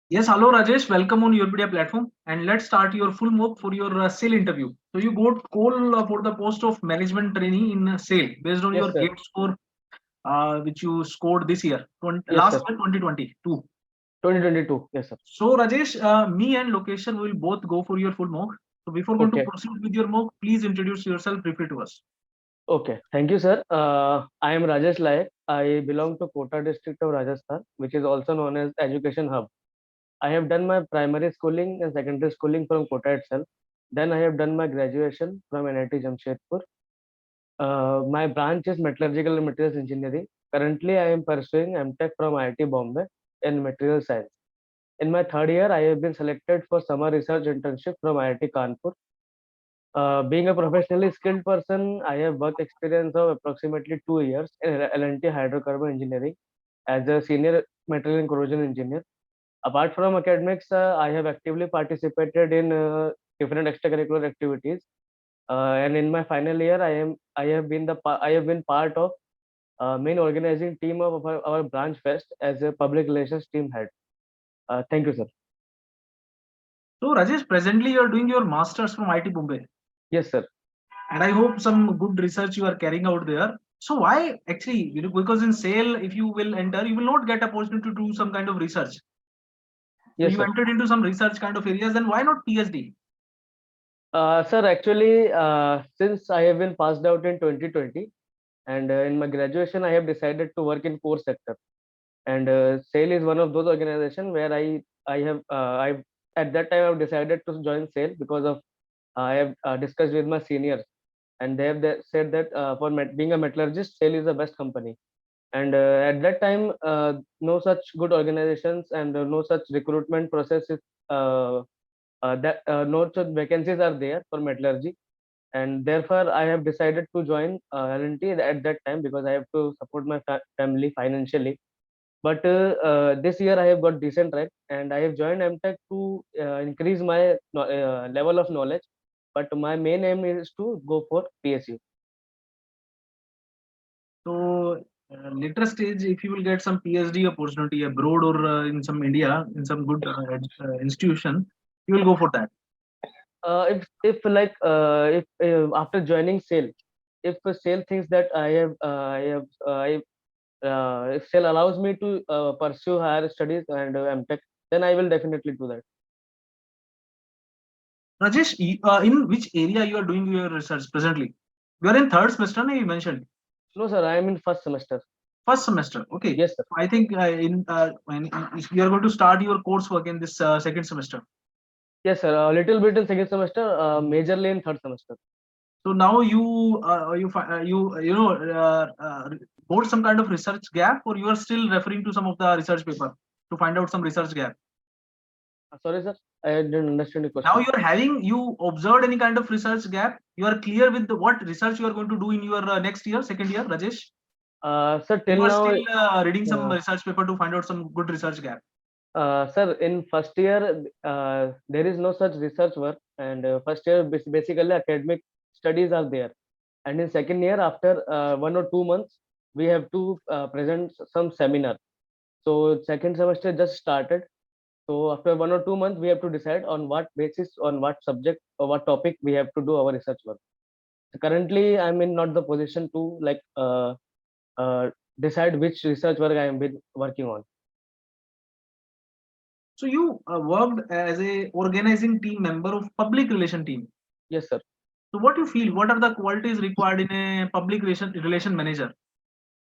Yes, hello Rajesh. Welcome on Urpedia platform, and let's start your full mock for your sale interview. So you got call for the post of management trainee in sale based on Yes, your sir. GATE score, which you scored this year, Yes, last sir. year 2022. 2022. Yes, sir. So Rajesh, me and location will both go for your full mock. So before going to Okay. proceed with your mock, please introduce yourself briefly to us. Okay. Thank you, sir. I am Rajesh Layak. I belong to Kota district of Rajasthan, which is also known as Education Hub. I have done my primary schooling and secondary schooling from Kota itself. Then I have done my graduation from NIT Jamshedpur. My branch is Metallurgical and Materials Engineering. Currently, I am pursuing MTech from IIT Bombay in Material Science. In my third year, I have been selected for summer research internship from IIT Kanpur. Being a professionally skilled person, I have work experience of approximately 2 years in L&T hydrocarbon engineering as a senior material and corrosion engineer. Apart from academics, I have actively participated in different extracurricular activities. And in my final year, I have been part of main organizing team of our branch fest as a public relations team head. Thank you, sir. So Rajesh, presently you are doing your masters from IT Bombay, Yes, sir. and I hope some good research you are carrying out there. So why actually? Because in sale, if you will enter, you will not get opportunity to do some kind of research. So Yes, you sir. entered into some research kind of areas, then why not PhD? Sir, actually, since I have been passed out in 2020, and in my graduation, I have decided to work in core sector. And SAIL is one of those organizations where I at that time I've decided to join SAIL because of I have discussed with my seniors, and said that being a metallurgist, SAIL is the best company. And at that time, no such good organizations and no such recruitment processes. No such vacancies are there for metallurgy, and therefore I have decided to join L&T at that time because I have to support my family financially. But this year I have got decent rank, and I have joined MTech to increase my level of knowledge. But my main aim is to go for PSU. So later stage, if you will get some PhD opportunity abroad or in some India, in some good institution, you will go for that. If like if After joining SAIL, if SAIL thinks that if SAIL allows me to pursue higher studies and MTech, then I will definitely do that. Rajesh, in which area you are doing your research presently? You are in third semester, no, you mentioned. No, sir, I am in first semester. First semester. Okay. Yes, sir. I think in when if you are going to start your coursework in this second semester. Yes, sir. A little bit in second semester, majorly in third semester. So now you know got some kind of research gap, or you are still referring to some of the research paper to find out some research gap. Sorry, sir. I didn't understand your Now question. you are having you observed any kind of research gap. You are clear with what research you are going to do in your next year, second year, Rajesh. Sir, You till are now, still reading some uh, research paper to find out some good research gap. sir, in first year, there is no such research work, and first year basically academic studies are there. And in second year, after 1 or 2 months, we have to present some seminar. So second semester just started. So after 1 or 2 months, we have to decide on what basis, on what subject or what topic we have to do our research work. So currently, I'm in not the position to uh, decide which research work I am been working on. So you worked as a organizing team member of public relation team. Yes, sir. So what you feel? What are the qualities required in a public relation manager?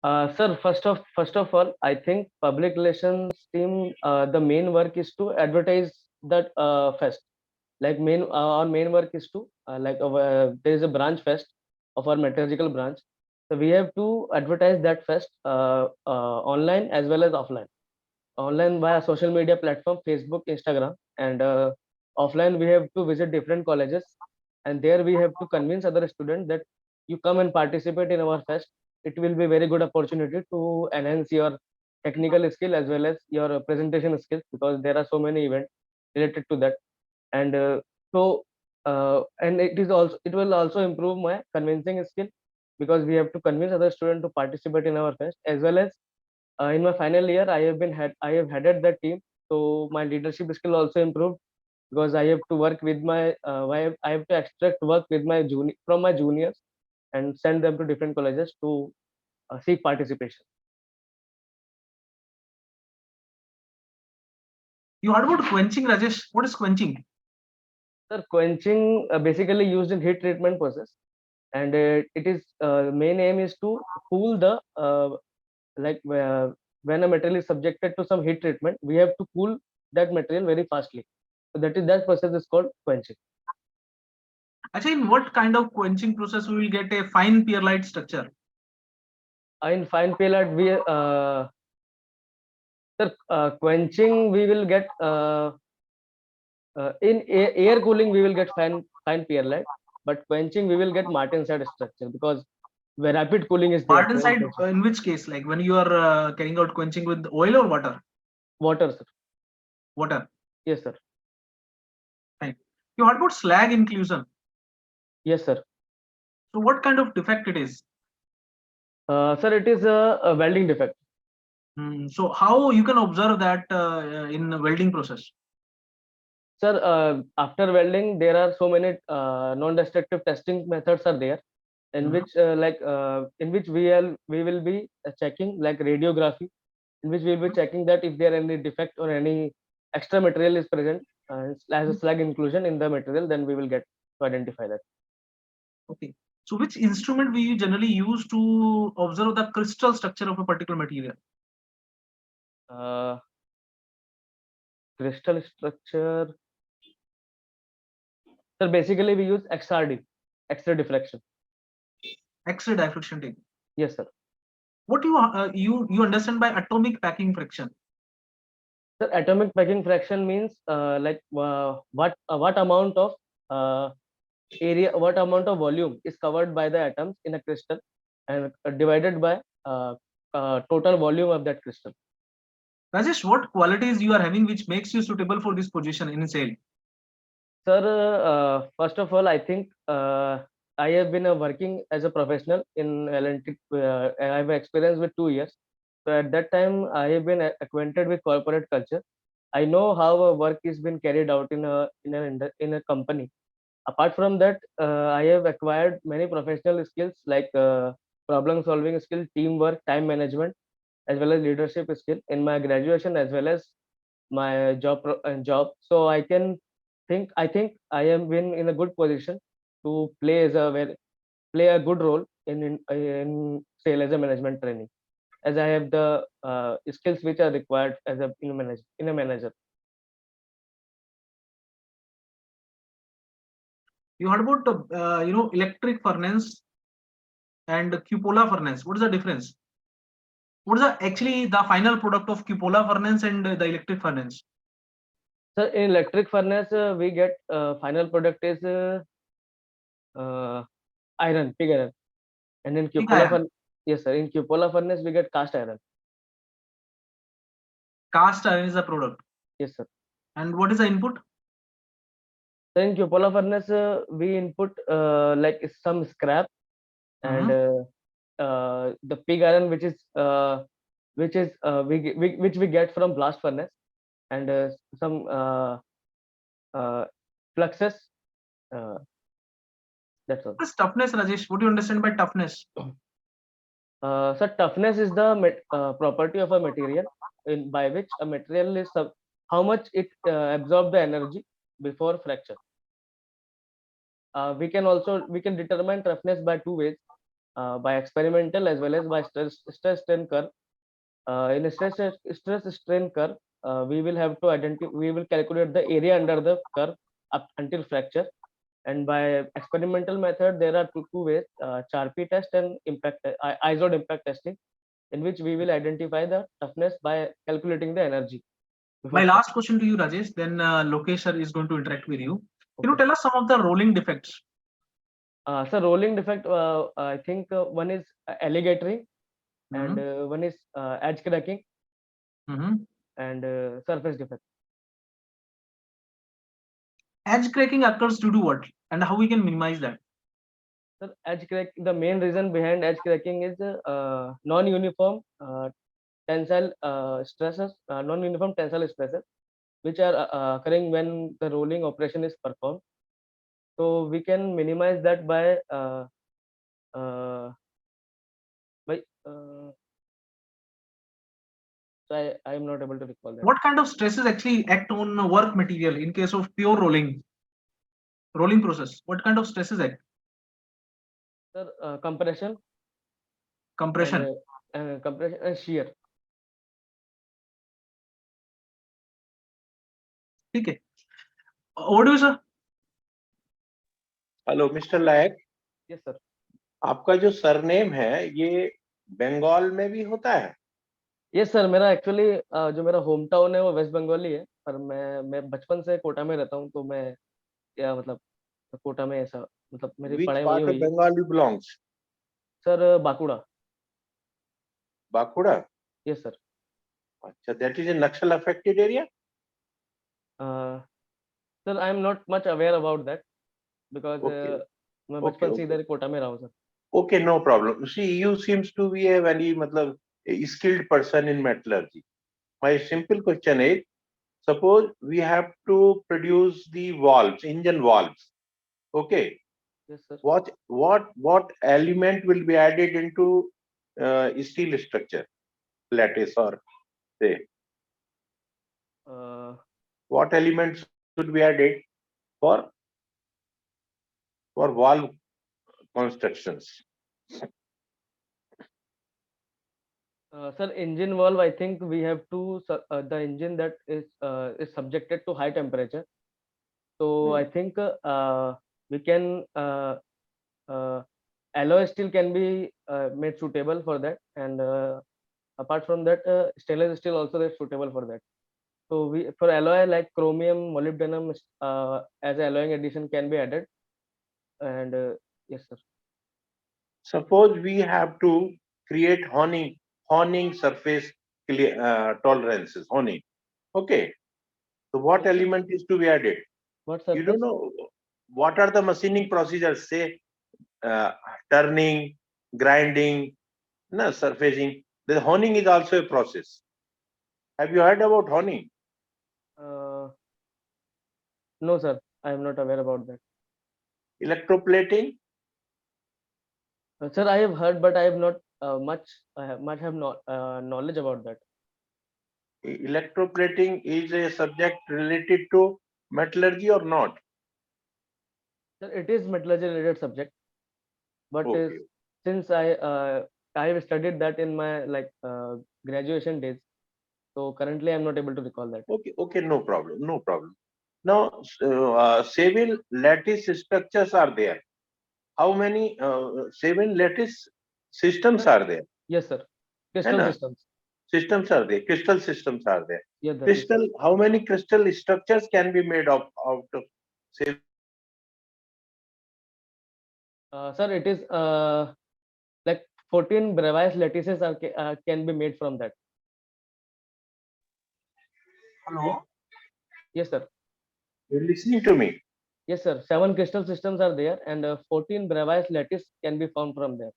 Sir, first of all, I think public relations team, the main work is to advertise that fest. Like our main work is to there is a branch fest of our metallurgical branch, so we have to advertise that fest online as well as offline. Online via social media platform, Facebook, Instagram, and offline we have to visit different colleges, and there we have to convince other students that you come and participate in our fest. It will be very good opportunity to enhance your technical skill as well as your presentation skills, because there are so many events related to that. And and it will also improve my convincing skill, because we have to convince other students to participate in our fest. As well as in my final year, I have headed the team So my leadership skill also improved because I have to work with my I have to extract work with my from my juniors and send them to different colleges to seek participation. You heard about quenching, Rajesh? What is quenching? Sir, quenching basically used in heat treatment process, and it is main aim is to cool the like when a material is subjected to some heat treatment, we have to cool that material very fastly. So that process is called quenching. Actually, in what kind of quenching process we will get a fine pearlite structure? In fine pellet, we sir, quenching we will get in air cooling we will get fine pearlite, but quenching we will get martensite structure because where rapid cooling is there. Martensite, in which case, like when you are carrying out quenching with oil or water? Water, sir. Water. Yes, sir. Fine. You heard about slag inclusion. Yes, sir. So what kind of defect it is? Sir, it is a welding defect. So how you can observe that in the welding process? Sir, after welding, there are so many non-destructive testing methods are there, in which in which we will be checking like radiography, in which we will be checking that if there any defect or any extra material is present as a slag inclusion in the material, then we will get to identify that. Okay. So which instrument we generally use to observe the crystal structure of a particular material? Crystal structure. So basically we use XRD, X-ray diffraction. X-ray diffraction technique. Yes, sir. What you understand by atomic packing fraction? Sir, atomic packing fraction means what amount of area, what amount of volume is covered by the atoms in a crystal and divided by total volume of that crystal. Rajesh, what qualities you are having which makes you suitable for this position in SAIL? Sir, first of all, I think I have been working as a professional in L&T. I have experience with 2 years. So at that time, I have been acquainted with corporate culture. I know how work is been carried out in a company. Apart from that, I have acquired many professional skills like problem solving skill, teamwork, time management, as well as leadership skill in my graduation as well as my job. So I think I am been in a good position to play a good role in sale as a management training, as I have the skills which are required as in a manager. You heard about electric furnace and cupola furnace. What is the difference? What is actually the final product of cupola furnace and the electric furnace? So in electric furnace, we get final product is iron, pig iron, and in cupola furnace, yes sir, in cupola furnace we get cast iron. Cast iron is the product. Yes sir. And what is the input? So in cupola furnace, we input like some scrap and the pig iron, which we get from blast furnace, and some fluxes. That's all. What is toughness, Rajesh? What do you understand by toughness? So toughness is the property of a material by which a material is how much it absorbs the energy before fracture. We can determine toughness by two ways, by experimental as well as by stress strain curve. In a stress strain curve, we will calculate the area under the curve up until fracture. And by experimental method, there are two ways, Charpy test and ISOD impact testing, in which we will identify the toughness by calculating the energy. My last question to you, Rajesh, then Lokesh sir is going to interact with you. Okay. Can you tell us some of the rolling defects? So rolling defect, I think one is alligatoring, and one is edge cracking, and surface defect. Edge cracking occurs due to what, and how we can minimize that? So edge crack. The main reason behind edge cracking is non-uniform tensile stresses, non-uniform tensile stresses, which are occurring when the rolling operation is performed. So we can minimize that by uh, by so I am not able to recall that. What kind of stresses actually act on work material in case of pure rolling process? What kind of stresses act? Sir, compression Compression. and compression and shear. ठीक है. What do you sir? Hello mister like, Yes sir. आपका जो surname है ये बंगाल में भी होता है? यस सर, मेरा एक्चुअली जो मेरा होम टाउन है वो वेस्ट बंगाल ही है, पर मैं बचपन से कोटा में रहता हूँ, तो मैं क्या मतलब कोटा में ऐसा मतलब मेरी Which पढ़ाई वही part of हुई है. Bengal you belongs? Sir Bankura. Bankura? Yes sir. अच्छा, that is a Naxal affected area? Sir I am not much aware about that because Okay. मैं Okay, बचपन से okay. इधर कोटा में रहा हूँ sir. Okay, no problem. See, you seems to be a very मतलब a skilled person in metallurgy. My simple question is, suppose we have to produce the valves, engine valves. Okay, yes sir. what element will be added into steel structure, lattice or say? What elements should be added for valve constructions? Sir, engine valve, I think we have to the engine that is subjected to high temperature. So I think we can alloy steel can be made suitable for that, and apart from that, stainless steel also is suitable for that. So we for alloy like chromium, molybdenum as an alloying addition can be added, and yes sir. Suppose we have to create honing surface tolerances, honing. Okay, so what Yes, sir. element is to be added? What You don't surface? know what are the machining procedures, say turning, grinding, no, surfacing. The honing is also a process. Have you heard about honing? No sir, I am not aware about that. Electroplating? Sir, I have heard, but I have not much have not knowledge about that. Electroplating is a subject related to metallurgy or not? Sir, it is metallurgy related subject, but Okay. since I have studied that in my graduation days, so currently I am not able to recall that. Okay, no problem. Now, civil lattice structures are there. How many civil lattice systems are there? Yes sir, crystal na? systems. Systems are there. Crystal systems are there. Yeah, that is. Crystal. How many crystal structures can be made out of civil? Sir, it is like 14 Bravais lattices can be made from that. Hello. Yes sir. You're listening to me? Yes sir. 7 crystal systems are there, and 14 Bravais lattice can be found from there.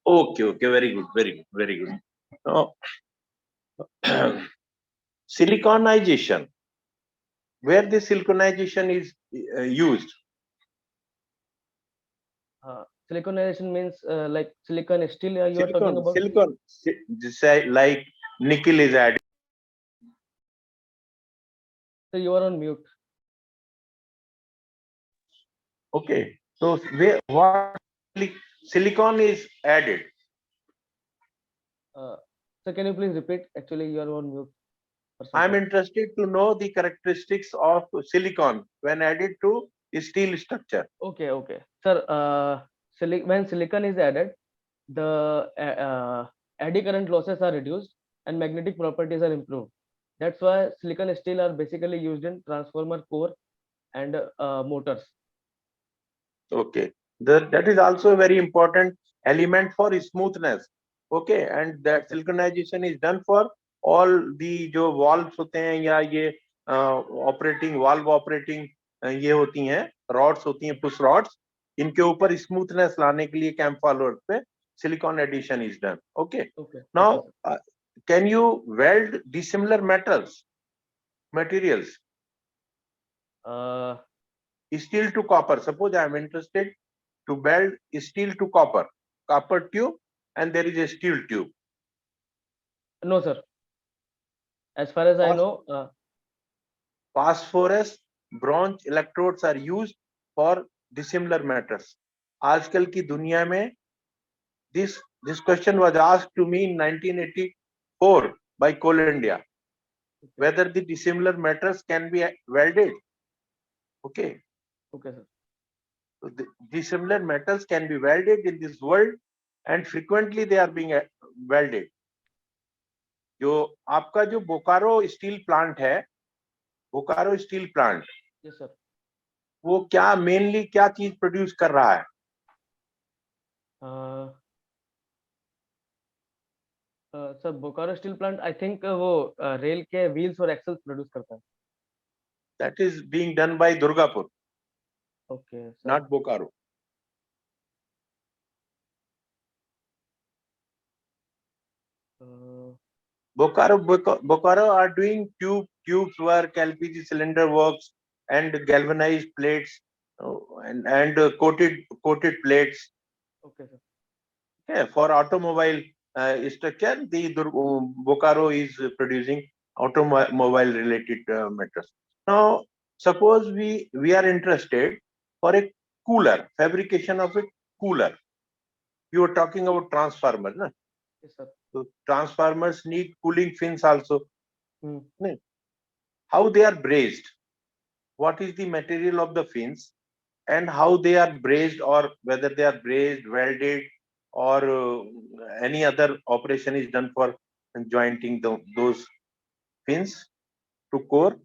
Okay. Very good. Now, siliconization. Where the siliconization is used? Siliconization means like silicon steel you are talking about? Silicon. Like nickel is added. So you are on mute. Okay. So what silicon is added? So can you please repeat? Actually, you are on mute. I'm interested to know the characteristics of silicon when added to steel structure. Okay. Sir, when silicon is added, the eddy current losses are reduced and magnetic properties are improved. That's why silicon steel are basically used in transformer core and motors. Okay. That is also a very important element for smoothness. Okay. And that siliconization is done for all the जो valves होते हैं या ये operating valve operating ये होती हैं rods होती हैं push rods, इनके ऊपर smoothness लाने के लिए Camphor work पे silicon addition is done. Okay. Now, can you weld dissimilar metals? materials? Uh, Steel to copper. Suppose I am interested to weld steel to copper tube, and there is a steel tube. no, sir. As far as I know, Phosphorus, bronze electrodes are used for dissimilar metals. आजकल की दुनिया में this question was asked to me in 1984 by Coal India, whether the dissimilar metals can be welded. Okay, okay, sir. so the dissimilar metals can be welded in this world, and frequently they are being welded. जो आपका जो Bokaro steel plant है, Bokaro steel plant, Yes, sir. वो क्या mainly क्या चीज produce कर रहा है? Sir Bokaro steel plant I think वो रेल के व्हील्स और एक्सेल्स प्रोड्यूस करता है. That is being done by Durgapur, Okay, sir. not Bokaro. Bokaro are doing tubes work, LPG cylinder works, and galvanized plates, and coated plates. Okay, sir. Okay, for automobile structure, the Bokaro is producing automobile related metals. Now, suppose we are interested for a cooler, fabrication of a cooler. You were talking about transformer, na? Yes, sir. So transformers need cooling fins also. Hmm. How they are brazed? What is the material of the fins, and how they are brazed, or whether they are brazed, welded, or any other operation is done for jointing those fins to core?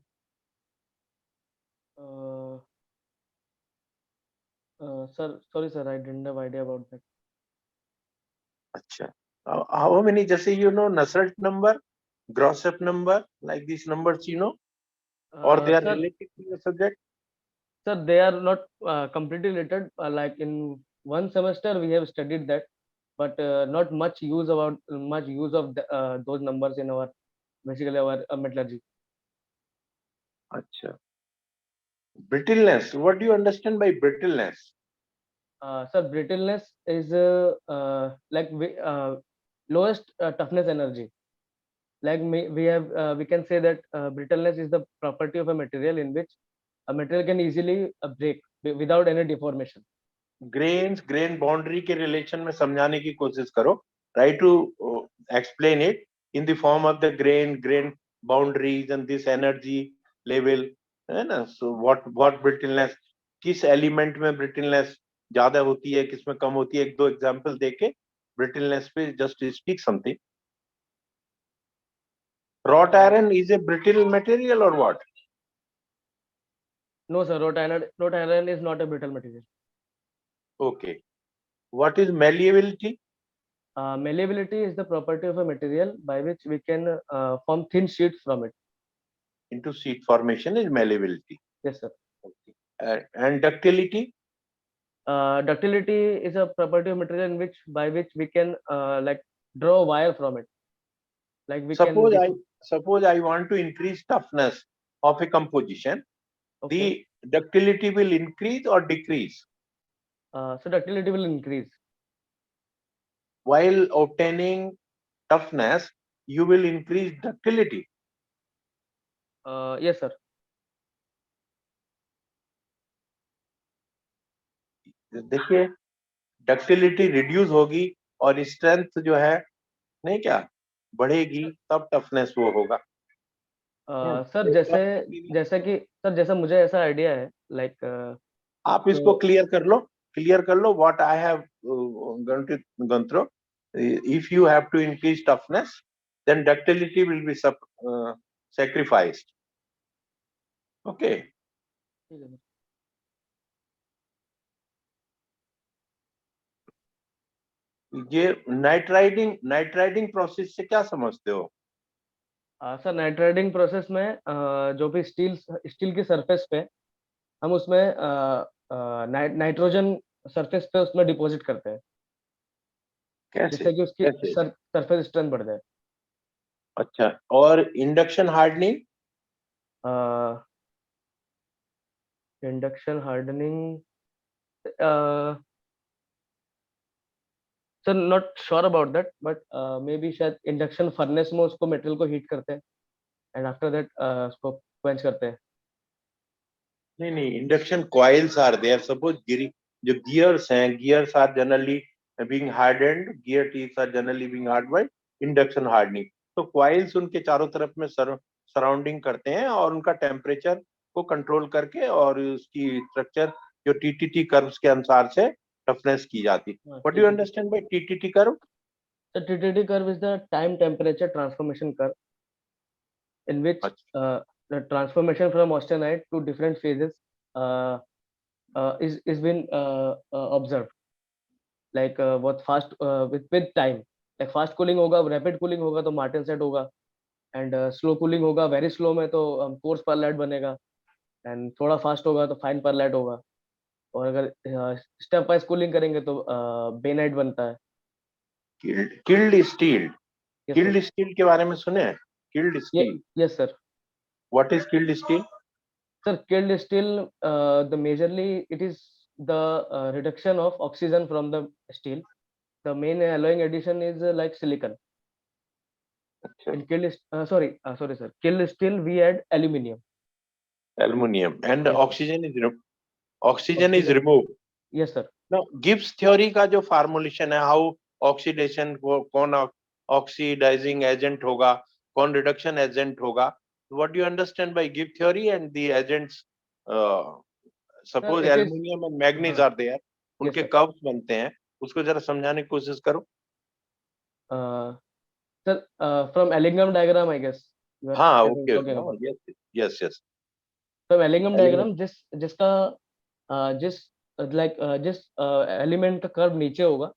Sir, sorry, sir, I didn't have idea about that. Acha. How many? Just you know, Nusselt number, Grossop number, like these numbers, you know, or they are Sir, related to the subject? sir, they are not completely related. Like in one semester, we have studied that, but not much use of those numbers in our basically our metallurgy. Acha. Brittleness. What do you understand by brittleness? Sir, brittleness is like lowest toughness energy. Like we can say that brittleness is the property of a material in which a material can easily break without any deformation. Grain boundary के relation में समझाने की कोशिश करो. Try to explain it in the form of the grain boundaries and this energy level, है ना? So what brittleness, किस element में brittleness ज्यादा होती है, किसमें कम होती है, एक दो example देके brittleness पे just speak something. Wrought iron is a brittle material or what? No, sir, wrought iron is not a brittle material. Okay. What is malleability? Malleability is the property of a material by which we can form thin sheets from it. Into sheet formation is malleability. Yes, sir. Okay. And ductility? Ductility is a property of material in which by which we can like draw a wire from it. Like we Suppose I want to increase toughness of a composition. Okay. The ductility will increase or decrease? So ductility will increase. While obtaining toughness, you will increase ductility. Yes, sir. देखिए, ductility reduce होगी और strength जो है नहीं क्या बढ़ेगी, तब toughness वो होगा. सर जैसा मुझे ऐसा आइडिया है लाइक आप इसको क्लियर कर लो what I have gone through. If you have to increase toughness, then ductility will be sacrificed. Okay. ये नाइट राइडिंग प्रोसेस से क्या समझते हो? सर नाइट राइडिंग प्रोसेस में जो भी स्टील की सरफेस पे हम उसमें नाइट्रोजन सरफेस पे उसमें डिपॉजिट करते हैं जिससे कि उसकी सरफेस स्ट्रेंथ बढ़ जाए. अच्छा, और induction hardening? Induction hardening, sir not sure about that, but may be शायद इंडक्शन फर्नेस में उसको मेटेरियल को हीट करते हैं एंड आफ्टर दैट उसको क्वेंच करते हैं. नहीं नहीं, induction coils are there. Suppose जो गियर्स हैं, gears are generally being hardened, gear teeth are generally being hard by induction hardening. तो कॉइल्स उनके चारों तरफ में सराउंडिंग करते हैं और उनका टेम्परेचर को कंट्रोल करके और उसकी स्ट्रक्चर जो टीटीटी कर्व्स के अनुसार से टफनेस की जाती है. What do you understand by TTT curve? The TTT curve is the time temperature transformation curve in which अच्छा. the transformation from austenite to different phases is been observed. Like what fast with time, like fast cooling होगा, rapid cooling होगा तो Martenset होगा, and slow cooling होगा, very slow में तो coarse perlite बनेगा, and थोड़ा fast होगा तो fine perlite होगा, और अगर step wise cooling करेंगे तो bainite बनता है. Killed steel. Yes, killed sir. Steel के बारे में सुने हैं? Killed steel. Yes, sir. What is killed steel? Sir, kiln steel, the majorly it is the reduction of oxygen from the steel. The main alloying addition is like silicon. In sorry, sir. Kiln steel we add aluminium. Aluminium and Yes, sir. oxygen is removed. Yes, sir. Now Gibbs theory का जो formulation है, how oxidation कौन oxidizing agent होगा, कौन reduction agent होगा. What do you understand by Gibbs theory and the agents? Suppose it is- aluminium and manganese हाँ. are there, Yes, उनके sir. Curves बनते हैं, उसको जरा समझाने की कोशिश करो. Sir, from Allingham diagram, I guess. you are हाँ, talking okay. about. Yes. From Allingham Allingham. diagram, जिसका जिस एलिमेंट का कर्व नीचे होगा,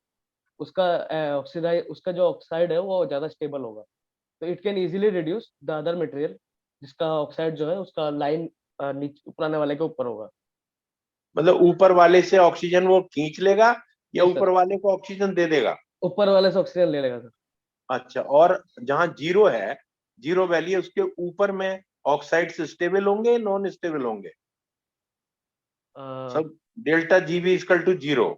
उसका ऑक्सीडाइज, उसका जो ऑक्साइड है वो ज्यादा स्टेबल होगा, तो it can easily reduce the other material जिसका ऑक्साइड जो है उसका लाइन नीचे ऊपर आने वाले के ऊपर होगा. मतलब ऊपर वाले से ऑक्सीजन वो खींच लेगा या Yes, sir. ऊपर वाले को ऑक्सीजन दे देगा? ऊपर वाले से ऑक्सीजन ले लेगा सर. अच्छा. और जहां जीरो है, जीरो वैल्यू, उसके ऊपर में ऑक्साइड्स स्टेबल होंगे, नॉन स्टेबल होंगे? सब delta GB equal to 0.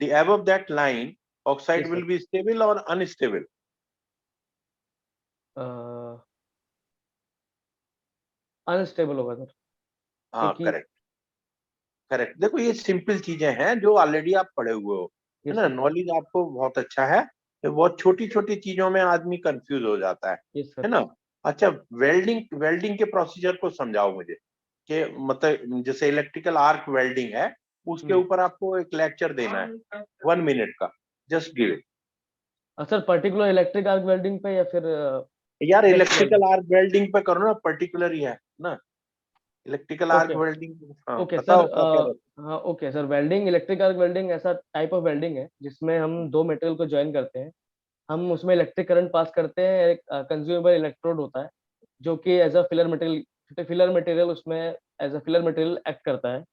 The above that line oxide Yes, will sir. Be stable और अनस्टेबल? अनस्टेबल होगा सर. हाँ, क्योंकि करेक्ट. देखो ये सिंपल चीजें हैं जो ऑलरेडी आप पढ़े हुए हो, है Yes, ना. sir. नॉलेज आपको बहुत अच्छा है. तो बहुत छोटी छोटी चीजों में आदमी कंफ्यूज हो जाता Yes, sir. है ना. अच्छा, वेल्डिंग के प्रोसीजर को समझाओ मुझे कि मतलब जैसे इलेक्ट्रिकल आर्क वेल्डिंग है, उसके ऊपर आपको एक लेक्चर देना है 1 मिनट का. Just give it. Sir particular electric arc welding पे या फिर यार just electrical welding? Arc welding पे करो ना, पर्टिकुलर ही है ना. Electrical arc Okay. वेल्डिंग. हाँ, ओके बताओ सर. क्या कह रहे हो. हाँ, okay sir. Welding, electric arc welding ऐसा टाइप ऑफ वेल्डिंग है जिसमें हम दो मटेरियल को ज्वाइन करते हैं. हम उसमें इलेक्ट्रिक करंट पास करते हैं. एक कंज्यूमेबल इलेक्ट्रोड होता है जो कि एज अ फिलर मटेरियल उसमें as a filler material act करता है.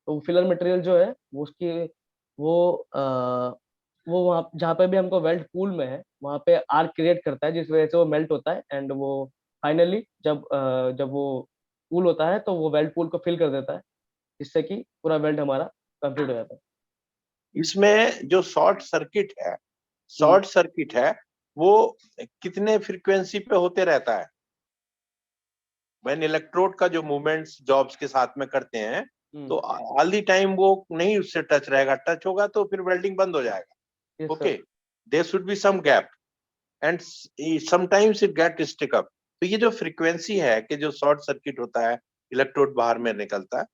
तो फिलर मटेरियल जो है वो उसकी वो वो वहाँ जहाँ पे भी हमको वेल्ड पूल में है वहाँ पे आर्क क्रिएट करता है, जिस वजह से वो मेल्ट होता है एंड वो फाइनली जब वो कूल होता है तो वो वेल्ड पूल को फिल कर देता है, जिससे कि पूरा वेल्ड हमारा कंप्लीट हो जाता है. इसमें जो शॉर्ट सर्किट है वो कितने फ्रीक्वेंसी पे होते रहता है? व्हेन इलेक्ट्रोड का जो मूवमेंट्स जॉब्स के साथ में करते हैं तो ऑल द टाइम वो नहीं उससे टच रहेगा. टच होगा तो फिर वेल्डिंग बंद हो जाएगा. Yes, okay. sir. There should be some gap and sometimes it get stick up. तो ये जो फ्रीक्वेंसी है कि जो शॉर्ट सर्किट होता है, इलेक्ट्रोड बाहर में निकलता है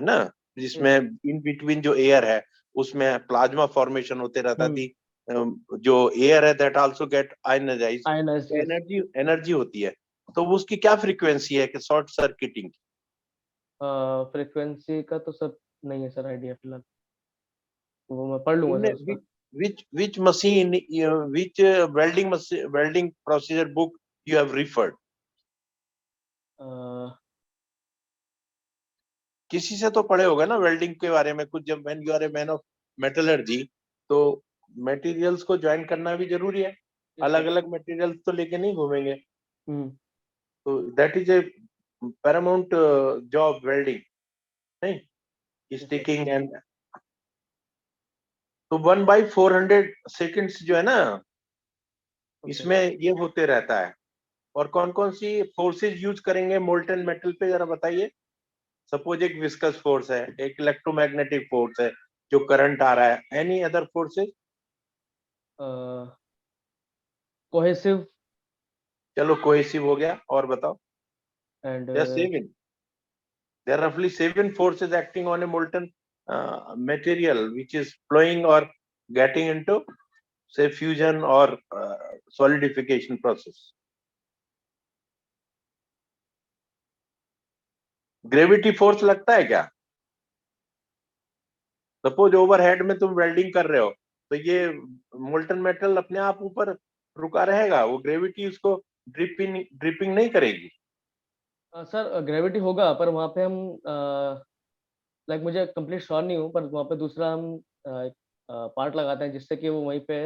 ना, जिसमें इन बिटवीन जो एयर है उसमें प्लाज्मा फॉर्मेशन होते रहता थी. जो एयर है that also get ionised, Ionized, yes. Energy होती है. तो वो उसकी क्या फ्रीक्वेंसी है कि शॉर्ट सर्किटिंग? फ्रीक्वेंसी का तो सर नहीं है सर आइडिया फिलहाल, वो मैं पढ़ लूंगा सर उसका. which machine, which welding procedure book you have referred? किसी से तो पढ़े होगा ना वेल्डिंग के बारे में कुछ. जब when you are a man of metallurgy तो मटेरियल्स को ज्वाइन करना भी जरूरी है. अलग अलग मटेरियल्स तो लेके नहीं घूमेंगे. तो that is a Paramount job welding, नहीं स्टिकिंग एंड, तो 1/400 सेकेंड्स जो है ना, इसमें ये होते रहता है। और कौन कौन सी फोर्सेज यूज करेंगे मोल्टन मेटल पे, जरा बताइए। सपोज एक विस्कस फोर्स है, एक इलेक्ट्रोमैग्नेटिक फोर्स है जो करंट आ रहा है, एनी अदर फोर्सेज? कोहेसिव चलो कोहेसिव हो गया, और बताओ। And There are seven. There are roughly 7 forces acting on a molten material which is flowing or getting into, say, fusion or solidification process. Gravity force लगता है क्या? Suppose overhead में तुम वेल्डिंग कर रहे हो, तो ये मोल्टन मेटल अपने आप ऊपर रुका रहेगा, वो ग्रेविटी उसको ड्रिपिंग नहीं करेगी? सर ग्रेविटी होगा, पर वहाँ पे हम लाइक मुझे कंप्लीट श्योर नहीं हूँ, पर वहाँ पे दूसरा हम पार्ट लगाते हैं जिससे कि वो वहीं पे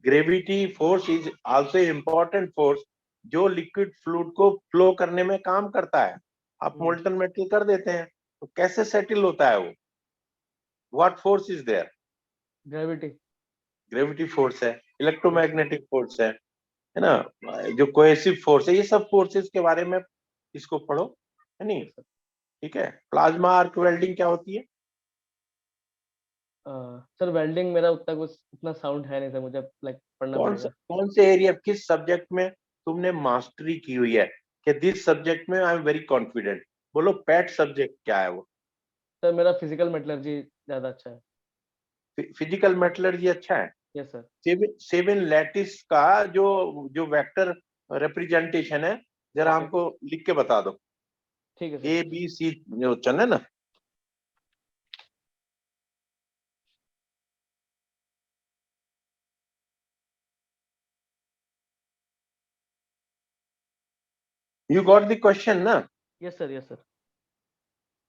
gravity force is also important force जो लिक्विड फ्लूइड को फ्लो करने में काम करता है। आप मोल्टन मेटल कर देते हैं तो कैसे सेटल होता है वो? What force is there? Gravity. Gravity force है, इलेक्ट्रोमैग्नेटिक फोर्स है ना, जो कोहेसिव फोर्स है, ये सब फोर्सेस के बारे में इसको पढ़ो, है नहीं? ठीक है। प्लाज्मा आर्क वेल्डिंग क्या होती है? सर वेल्डिंग मेरा उतना साउंड है नहीं सर, मुझे लाइक पढ़ना पड़ेगा। कौन से एरिया, किस सब्जेक्ट में तुमने मास्टरी की हुई है कि दिस सब्जेक्ट में आई एम वेरी कॉन्फिडेंट? बोलो पेट सब्जेक्ट क्या है वो? सर मेरा फिजिकल मेटलर्जी ज्यादा अच्छा है। फिजिकल मेटलर्जी अच्छा है। Yes sir. सेवन लैटिस का जो जो वेक्टर रिप्रेजेंटेशन है, जरा हमको लिख के बता दो। ठीक है सर। ABC जो चल है ना, यू गॉट द क्वेश्चन ना? Yes sir, yes sir.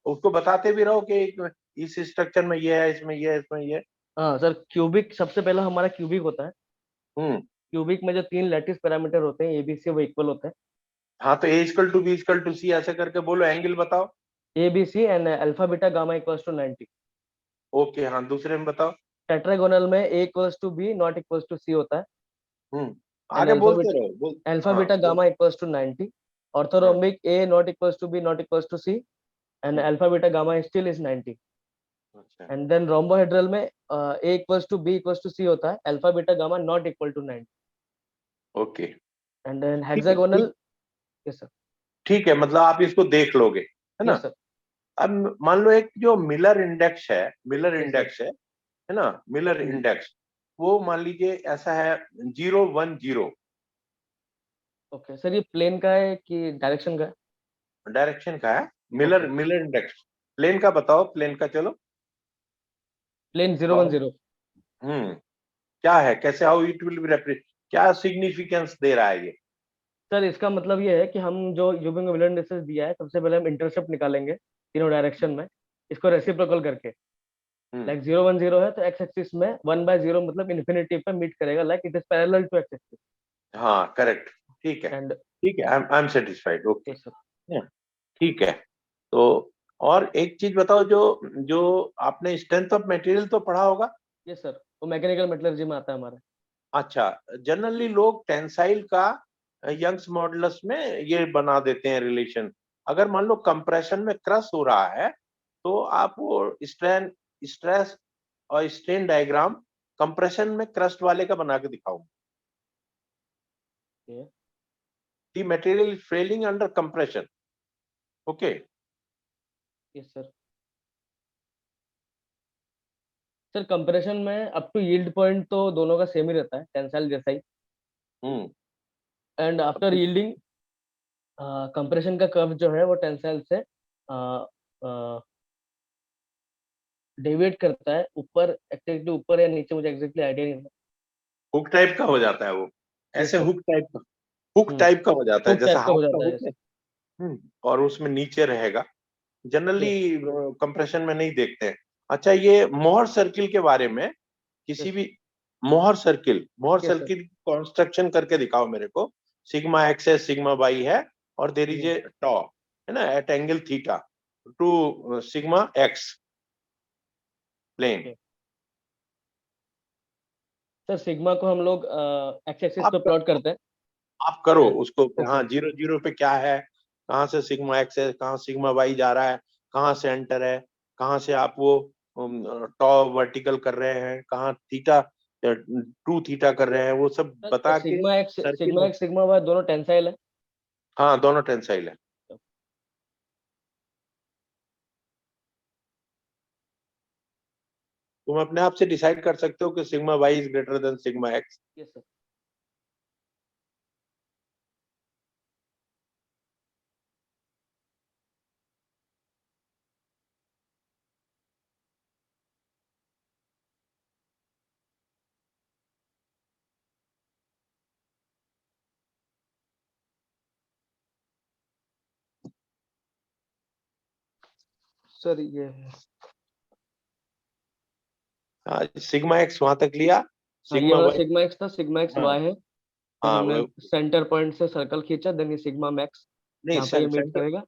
उसको बताते भी रहो कि इस स्ट्रक्चर में ये है, इसमें ये है, इसमें ये है। हाँ सर, क्यूबिक सबसे पहला हमारा क्यूबिक होता है। क्यूबिक में जो 3 लैटिस पैरामीटर होते हैं ABC, वो इक्वल होते हैं। हाँ, तो A=B=C ऐसे करके बोलो। एंगल बताओ। ABC and alpha beta gamma equals to 90। Okay, हाँ, दूसरे में बताओ। टेट्रागोनल में A equals to B not equals to C होता है। आगे बोलते रहो, अल्फा हाँ, beta gamma equals to 90। Orthorhombic A not equals to B not equals to C and alpha beta gamma still is 90। And then rhombohedral में A equals to B equals to C होता है, alpha beta gamma not equal to 90। Okay, and then hexagonal. Yes sir. ठीक है, मतलब आप इसको देख लोगे, है ना? Yes sir. अब मान लो एक जो मिलर इंडेक्स है, है ना, मिलर इंडेक्स, वो मान लीजिए ऐसा है 010। ओके सर, ये प्लेन का है कि डायरेक्शन का है? डायरेक्शन का है। मिलर इंडेक्स प्लेन का बताओ, प्लेन का चलो। प्लेन 010। क्या है, कैसे, how it will be represent, क्या सिग्निफिकेंस दे रहा है ये? सर इसका मतलब ये है कि हम जो यूबिंग मिलर इंडेक्सेस दिया है, सबसे पहले हम इंटरसेप्ट निकालेंगे तीनों डायरेक्शन में, इसको रेसिप्रोकल करके। लाइक 010 है तो एक्स एक्सिस में 1/0 मतलब इन्फिनिटी पे मीट करेगा, like it is parallel to x axis. हाँ, करेक्ट, ठीक है, एंड ठीक है, I am satisfied. Okay, yes sir. ठीक है। तो और एक चीज बताओ, जो जो आपने स्ट्रेंथ ऑफ मटेरियल तो पढ़ा होगा? यस सर, वो मैकेनिकल मेटलर्जी में आता है हमारे। अच्छा, जनरली लोग टेंसाइल का यंग्स मॉडुलस में ये बना देते हैं रिलेशन। अगर मान लो कंप्रेशन में क्रश हो रहा है, तो आप वो स्ट्रेस और स्ट्रेन डायग्राम कंप्रेशन में क्रस्ट वाले का बना के दिखाओ। The material is failing under compression. Okay, yes sir. Sir compression में अप टू यील्ड पॉइंट तो दोनों का सेम ही रहता है, टेंसाइल जैसा ही। एंड आफ्टर यील्डिंग कंप्रेशन का कर्व जो है वो टेंसाइल से डेविएट करता है ऊपर, एक्जेक्टली ऊपर या नीचे, मुझे एक्जेक्टली आइडिया नहीं है। हुक टाइप का हो जाता है वो, ऐसे हुक टाइप का हो जाता है, हुक जैसा टाइप का हो हाथ का जाता हुक है। है। और उसमें नीचे रहेगा। जनरली कंप्रेशन में नहीं देखते हैं। अच्छा, ये मोहर सर्किल के बारे में, किसी भी मोहर सर्किल Yes, sir. कंस्ट्रक्शन करके दिखाओ मेरे को। सिग्मा एक्स है, सिग्मा वाई है, और देर इज ए टॉ, है ना, at angle theta to sigma x plane. Sir sigma को हम लोग एक्स एक्सिस पे प्लॉट करते हैं। आप करो Yes. उसको, Yes, हाँ sir. 0 0 पे क्या है, कहाँ से सिग्मा एक्स है, कहाँ सिग्मा वाई जा रहा है, कहाँ से एंटर है, कहाँ से आप वो टॉ वर्टिकल कर रहे हैं, कहाँ थीटा टू थीटा कर रहे हैं, वो सब बता के circle. Sigma x sigma y दोनों टेंसाइल है। हाँ दोनों टेंसाइल है। तुम अपने आप से डिसाइड कर सकते हो कि sigma y is greater than sigma x. Yes sir. Sir ये सिग्मा एक्स वहां तक लिया, हाँ, ये सिग्मा वाला वाई। सिग्मा एक्स था, सिग्मा एक्स हाँ वाई है। फिर हाँ हमने सेंटर पॉइंट से सर्कल खींचा, देन ये सिग्मा मैक्स नहीं जहाँ पे ये मीट सेंटर, करेगा।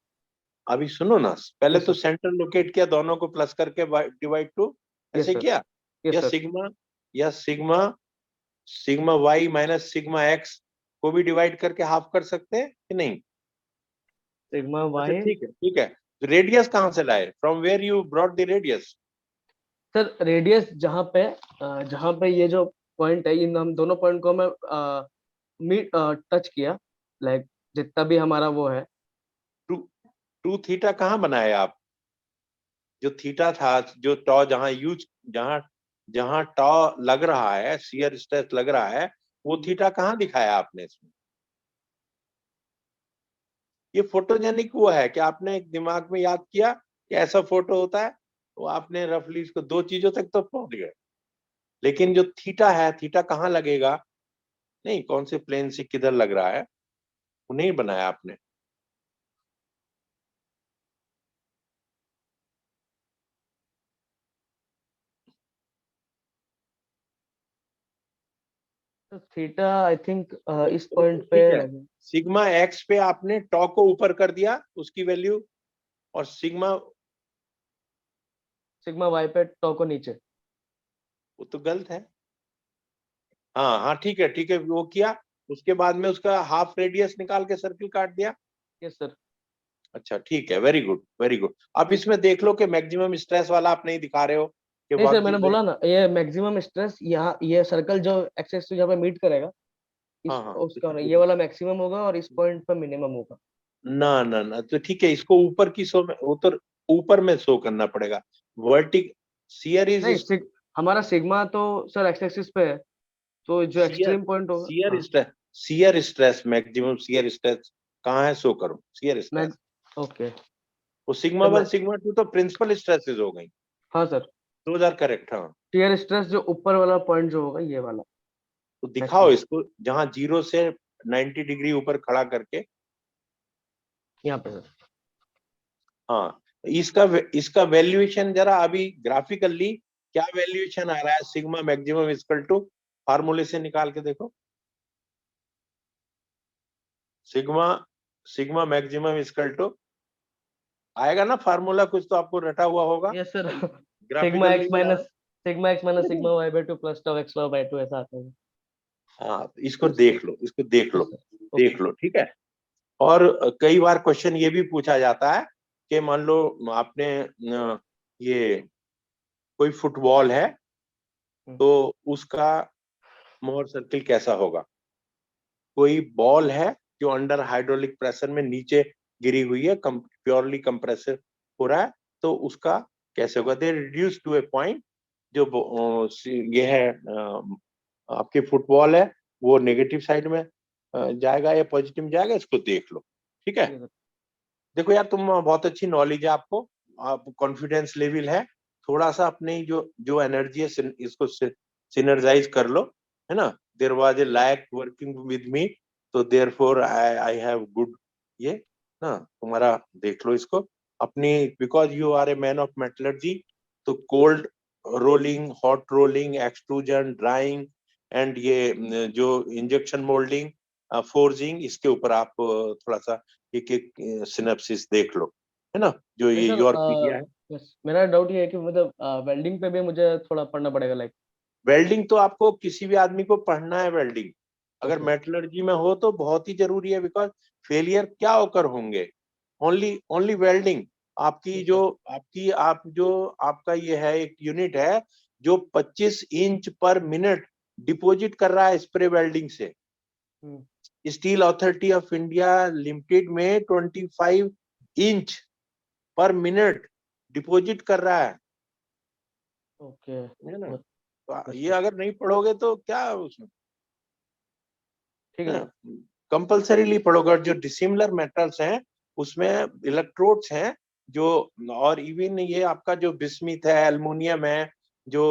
अभी सुनो ना, पहले यस तो सर। सेंटर लोकेट किया, दोनों को प्लस करके डिवाइड टू, यस ऐसे सर। किया। यस या सर। सिग्मा, या sigma sigma y minus sigma x को भी डिवाइड करके हाफ कर सकते हैं कि नहीं? सिग्मा अच्छा वाई। ठीक है ठीक है। रेडियस कहाँ से लाए, from where you brought the radius? Sir radius जहाँ पे ये जो पॉइंट है, इन हम दोनों पॉइंट को मैं मीट टच किया, लाइक जितना भी हमारा वो है। टू टू थीटा कहाँ बनाया आप? जो थीटा था, जो टॉ जहाँ यूज, जहाँ जहाँ टॉ लग रहा है, शियर स्ट्रेस लग रहा है, वो थीटा कहाँ दिखाया आपने इसमें? ये फोटोजेनिक वो है कि आपने एक दिमाग में याद किया कि ऐसा फोटो होता है, तो आपने रफली इसको दो चीजों तक तो पहुंच गए। लेकिन जो थीटा है, थीटा कहाँ लगेगा, नहीं कौन से प्लेन से किधर लग रहा है, वो नहीं बनाया आपने। तो थीटा आई थिंक इस तो पॉइंट पे ठीक है, लगे। सिग्मा एक्स पे आपने टॉ को ऊपर कर दिया उसकी वैल्यू, और सिग्मा, सिग्मा वाई पे टॉ को नीचे। वो तो गलत है। हाँ हाँ ठीक है वो किया, उसके बाद में उसका हाफ रेडियस निकाल के सर्किल काट दिया। Yes sir. अच्छा ठीक है, वेरी गुड वेरी गुड। अब इसमें देख लो कि मैक्सिमम स्ट्रेस वाला आप नहीं दिखा रहे हो कि नहीं सर, व्हाट मैंने इज। बोला ना, ये मैक्सिमम स्ट्रेस यहाँ, ये सर्कल जो एक्सेस जहाँ पे मीट करेगा, इस हाँ हाँ उसका ये वाला मैक्सिमम होगा और इस पॉइंट पे मिनिमम होगा। ना ना ना, तो ठीक है, इसको ऊपर की शो में, उतर ऊपर में शो करना पड़ेगा। वर्टिक शियर इज, नहीं हमारा सिग्मा तो सर एक्स एक्सिस पे है, तो जो शियर एक्सट्रीम पॉइंट होगा। शियर हाँ। Stress, shear stress maximum shear stress कहाँ है, शो करो शियर मैं स्ट्रेस। ओके। वो सिग्मा तो मैं, वन सिग्मा टू तो प्रिंसिपल स्ट्रेसेस हो गई। हाँ सर, दोज आर करेक्ट। हाँ शीयर स्ट्रेस जो ऊपर वाला पॉइंट जो होगा, ये वाला तो दिखाओ मैक्सिमम, इसको, जहां 0 से 90 डिग्री ऊपर खड़ा करके। यहाँ पे सर। हाँ इसका इसका वैल्यूएशन जरा अभी ग्राफिकली क्या वैल्यूएशन आ रहा है, सिग्मा मैक्सिमम इक्वल टू, फार्मूले से निकाल के देखो। Sigma sigma maximum equal to आएगा ना फार्मूला, कुछ तो आपको रटा हुआ होगा, yes sir. Sigma graphical x नहीं बना माइनस सिग्मा एक्स माइनस रहा। Sigma y by two plus tau x y by two, ऐसा आता है। हाँ तो इसको यस देख लो, इसको देख लो, सर। देख ओके। लो ठीक है। और कई बार क्वेश्चन ये भी पूछा जाता है कि मान लो आपने ये कोई फुटबॉल है, तो उसका मोहर सर्किल कैसा होगा। कोई बॉल है जो अंडर हाइड्रोलिक प्रेशर में नीचे गिरी हुई है, प्योरली कंप्रेसर हो रहा है, तो उसका कैसे होगा। They reduce to a point, जो ये है आपकी फुटबॉल है, वो नेगेटिव साइड में जाएगा या पॉजिटिव में जाएगा, इसको देख लो ठीक है। ठीक है सर। देखो यार, तुम बहुत अच्छी नॉलेज है आपको, आप कॉन्फिडेंस लेवल है, थोड़ा सा अपनी जो जो एनर्जी है इसको सिनर्जाइज कर लो, है ना। There was a like working with me, तो there for I I have good, ये ना तुम्हारा, देख लो इसको अपनी, because you are a man of metallurgy, तो cold rolling, hot rolling, extrusion, drawing, and ये जो इंजेक्शन मोल्डिंग, फोर्जिंग, इसके ऊपर आप थोड़ा सा एक एक सिनेप्सिस देख लो, है ना, जो ये सर यूरोपीडिया है। यस, मेरा डाउट ये है कि मतलब वेल्डिंग पे भी मुझे थोड़ा पढ़ना पड़ेगा लाइक। वेल्डिंग तो आपको किसी भी आदमी को पढ़ना है वेल्डिंग, अगर Okay. मेटलर्जी में हो तो बहुत ही जरूरी है, बिकॉज फेलियर क्या होकर होंगे, ओनली ओनली वेल्डिंग। आपकी जो आपका ये है एक यूनिट है जो 25 इंच पर मिनट डिपॉजिट कर रहा है स्प्रे वेल्डिंग से। Steel authority of India limited में 25 इंच पर मिनट डिपॉजिट कर रहा है ओके। ना। बस- तो ये अगर नहीं पढ़ोगे तो क्या है उसमें, ठीक है सर। कंपल्सरीली पढ़ोगे। और जो डिसिमिलर मेटल्स हैं उसमें इलेक्ट्रोड्स हैं जो, और इवन ये आपका जो बिस्मिथ है, एल्युमिनियम है, जो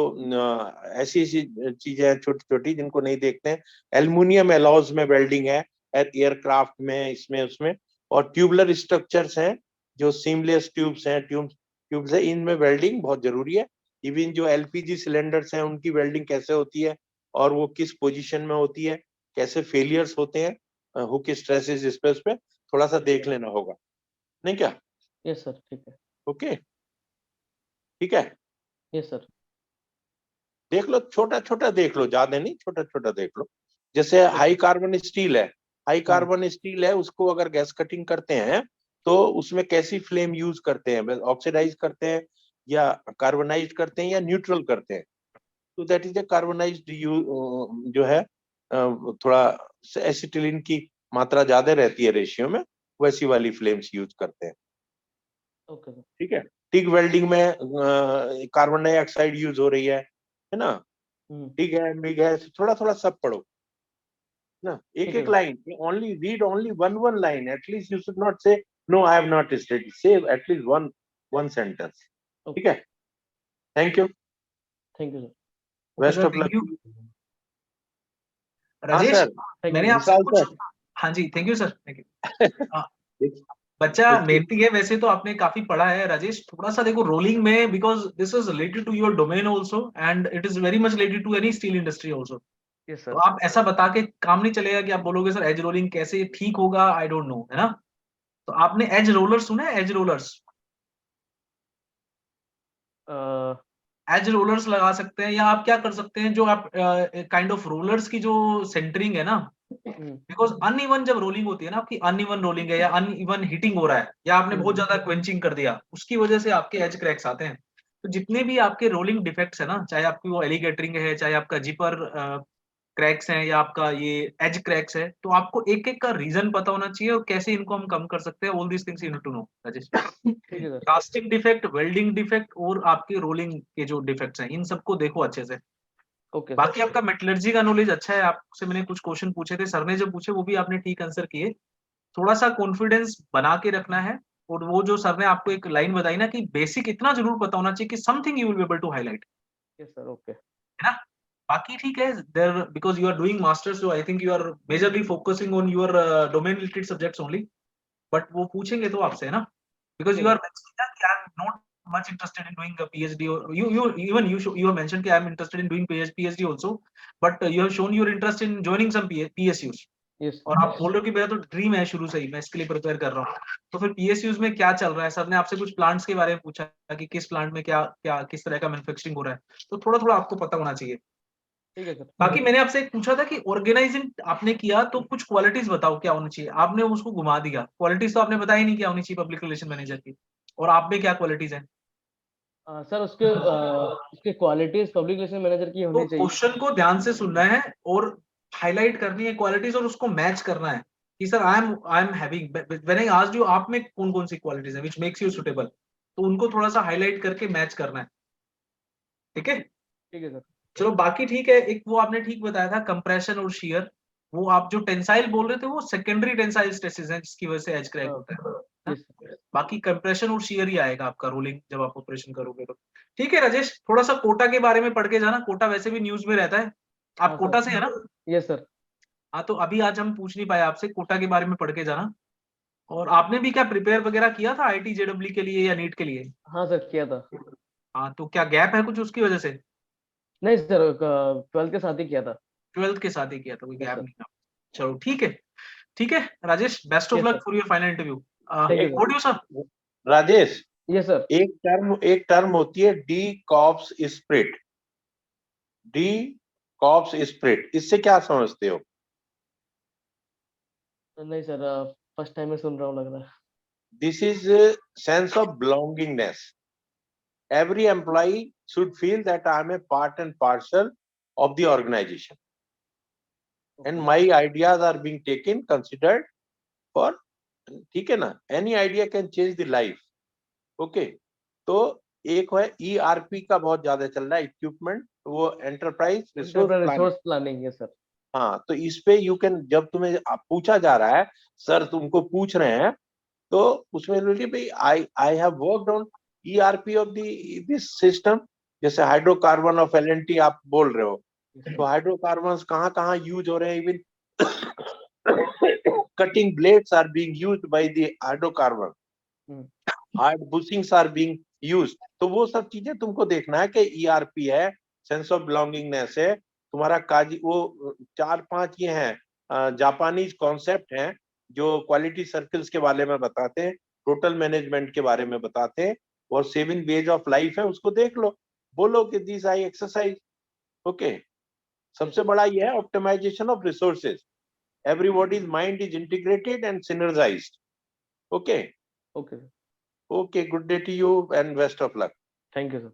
ऐसी ऐसी चीजें हैं छोटी छोटी जिनको नहीं देखते हैं। एल्युमिनियम एलॉज में वेल्डिंग है, एयरक्राफ्ट में, इसमें उसमें। और ट्यूबुलर स्ट्रक्चर्स हैं, जो सीमलेस ट्यूब्स हैं, ट्यूब्स है, इनमें वेल्डिंग बहुत जरूरी है। इवन जो एलपीजी सिलेंडर्स हैं उनकी वेल्डिंग कैसे होती है और वो किस पोजीशन में होती है, कैसे फेलियर्स होते हैं, हुक स्ट्रेसेस, इस पे थोड़ा सा देख लेना होगा, नहीं क्या? यस सर, ठीक है। ओके, ठीक है, यस सर। देख लो, छोटा छोटा देख लो, ज्यादा नहीं, छोटा छोटा देख लो। जैसे हाई कार्बन स्टील है, हाई कार्बन स्टील है, उसको अगर गैस कटिंग करते हैं तो उसमें कैसी फ्लेम यूज करते हैं, ऑक्सीडाइज करते हैं या कार्बनाइज करते हैं या न्यूट्रल करते हैं? तो दैट इज ए कार्बनाइज्ड जो है, थोड़ा एसिटिलीन की मात्रा ज्यादा रहती है रेशियो में, वैसी वाली फ्लेम्स यूज करते हैं। Okay sir. ठीक है, टिग वेल्डिंग में कार्बन डाइऑक्साइड यूज हो रही है ना। टिग है, मिग है, थोड़ा थोड़ा सब पढ़ो ना, एक ठीक है एक line, only read only one line, at least you should not say no I have not studied, say at least one sentence. ठीक है, thank you, thank you sir. Okay best sir, of thank luck. You. हाँ Rajesh, sir, thank मैंने you. आपसे विशाल कुछ, sir. हाँ जी, thank you sir, thank you. बच्चा देखिए, मेहनती है वैसे तो, आपने काफी पढ़ा है राजेश। थोड़ा सा देखो रोलिंग में, because this is related to your domain also and it is very much related to any steel industry also. Yes तो सर। आप ऐसा बता के काम नहीं चलेगा कि आप बोलोगे सर एज रोलिंग कैसे ठीक होगा, आई डोंट नो, है ना। तो आपने एज रोलर सुना है, एज रोलर्स? एज रोलर्स लगा सकते हैं, या आप क्या कर सकते हैं, जो आप काइंड ऑफ रोलर्स की जो सेंटरिंग है ना, बिकॉज अनइवन जब रोलिंग होती है ना आपकी, अनइवन रोलिंग है या अनइवन हीटिंग हो रहा है, या आपने बहुत ज्यादा क्वेंचिंग कर दिया, उसकी वजह से आपके एज क्रैक्स आते हैं। तो जितने भी आपके रोलिंग डिफेक्ट्स है ना, चाहे आपकी वो एलिगेटरिंग है, चाहे आपका जिपर क्रैक्स हैं, या आपका ये एज क्रैक्स है, तो आपको एक एक का रीजन पता होना चाहिए और कैसे इनको हम कम कर सकते हैं। All these things you need to know Rajesh. ठीक है sir. Casting defect, welding defect और आपके रोलिंग के जो डिफेक्ट्स हैं, इन सबको देखो अच्छे से। Okay sir. बाकी आपका मेटलर्जी का नॉलेज अच्छा है, आपसे मैंने कुछ क्वेश्चन पूछे थे, सर ने जो पूछे वो भी आपने ठीक आंसर किए। थोड़ा सा कॉन्फिडेंस बना के रखना है। और वो जो सर ने आपको एक लाइन बताई ना कि बेसिक इतना जरूर पता होना चाहिए कि something you will be able to highlight, yes sir. Okay. है ना। बाकी ठीक है, there because you are doing masters, so I think you are majorly focusing on your domain related subjects only. But वो पूछेंगे तो आपसे, है ना, because you are mentioning that I am not much interested in doing a PhD, or you have mentioned that I am interested in doing PhD also, but you have shown your interest in joining some PSUs, yes. और आप बोल रहे हो कि मेरा तो dream है शुरू से ही, मैं इसके लिए प्रिपेयर कर रहा हूँ। तो फिर PSUs में क्या चल रहा है? सर ने आपसे कुछ प्लांट्स के बारे में पूछा कि किस प्लांट में क्या क्या किस तरह का मैन्युफैक्चरिंग हो रहा है, तो थोड़ा थोड़ा आपको पता होना चाहिए। ठीक है सर। बाकी मैंने आपसे एक पूछा था कि ऑर्गेनाइजिंग आपने किया, तो कुछ क्वालिटीज बताओ क्या होनी चाहिए, आपने उसको घुमा दिया। क्वालिटीज तो आपने बताई नहीं क्या होनी चाहिए पब्लिक रिलेशन मैनेजर की, और आप में क्या क्वालिटीज हैं। सर उसके क्वालिटीज पब्लिक रिलेशन मैनेजर की तो होनी चाहिए। क्वेश्चन को ध्यान से सुनना है और हाईलाइट करनी है क्वालिटीज, और उसको मैच करना है कि sir I am having, when I asked you आप में कौन कौन सी क्वालिटीज है व्हिच मेक्स यू सुटेबल, तो उनको थोड़ा सा हाईलाइट करके मैच करना है। ठीक है, ठीक है सर। चलो बाकी ठीक है। एक वो आपने ठीक बताया था, कंप्रेशन और शियर। वो आप जो टेंसाइल बोल रहे थे वो सेकेंडरी टेंसाइल स्ट्रेसेस हैं जिसकी वजह से एज क्रैक होता है। Yes sir. बाकी कंप्रेशन और शियर ही आएगा आपका रोलिंग जब आप ऑपरेशन करोगे तो। ठीक है राजेश, थोड़ा सा कोटा के बारे में पढ़ के जाना, कोटा वैसे भी न्यूज में रहता है। आप हाँ कोटा सर। से है ना? Yes sir. हाँ, तो अभी आज हम पूछ नहीं पाए आपसे, कोटा के बारे में पढ़ के जाना। और आपने भी क्या प्रिपेयर वगैरह किया था IIT JEE के लिए या नीट के लिए? हाँ सर, किया था। हाँ, तो क्या गैप है कुछ उसकी वजह से? नहीं सर, 12th के साथ ही किया था। 12th के साथ ही किया था, कोई यस गैप सर। नहीं था। चलो ठीक है, ठीक है Rajesh, best of Yes, luck sir. For your final interview. Thank you, sir. What do sir? Rajesh, Yes, sir. एक टर्म होती है D cops spirit. D cops spirit, इससे क्या समझते हो? नहीं सर, फर्स्ट टाइम में सुन रहा हूँ लग रहा है। This is a sense of belongingness. Every employee should feel that I am a part and parcel of the organization, and my ideas are being taken, considered for, ठीक है ना? Any idea can change the life. Okay, तो एक है ERP का बहुत ज्यादा चल रहा है, इक्विपमेंट, वो एंटरप्राइज रिसोर्स प्लानिंग है सर। हाँ, तो इस पे यू कैन, जब तुम्हें पूछा जा रहा है, सर तुमको पूछ रहे हैं, तो उसमें भाई I have worked on ERP of this system. जैसे हाइड्रोकार्बन ऑफ LNT आप बोल रहे हो, तो हाइड्रोकार्बन्स कहाँ कहाँ यूज हो रहे हैं? Even cutting blades are being used by the hydrocarbon, hard bushings are being used। तो वो सब चीजें तुमको देखना है कि ERP है, सेंस ऑफ बिलोंगिंगनेस है, तुम्हारा काजी, वो 4-5 ये हैं जापानीज कॉन्सेप्ट हैं जो क्वालिटी सर्कल्स के बारे में बताते हैं, टोटल मैनेजमेंट के बारे में बताते हैं, और 7 वेज ऑफ लाइफ है, उसको देख लो, बोलो कि दिस आई एक्सरसाइज। ओके, सबसे बड़ा ये है optimisation of resources. Everybody's mind is integrated and synergized. Okay. Okay. Okay. Good day to you and best of luck. Thank you, sir.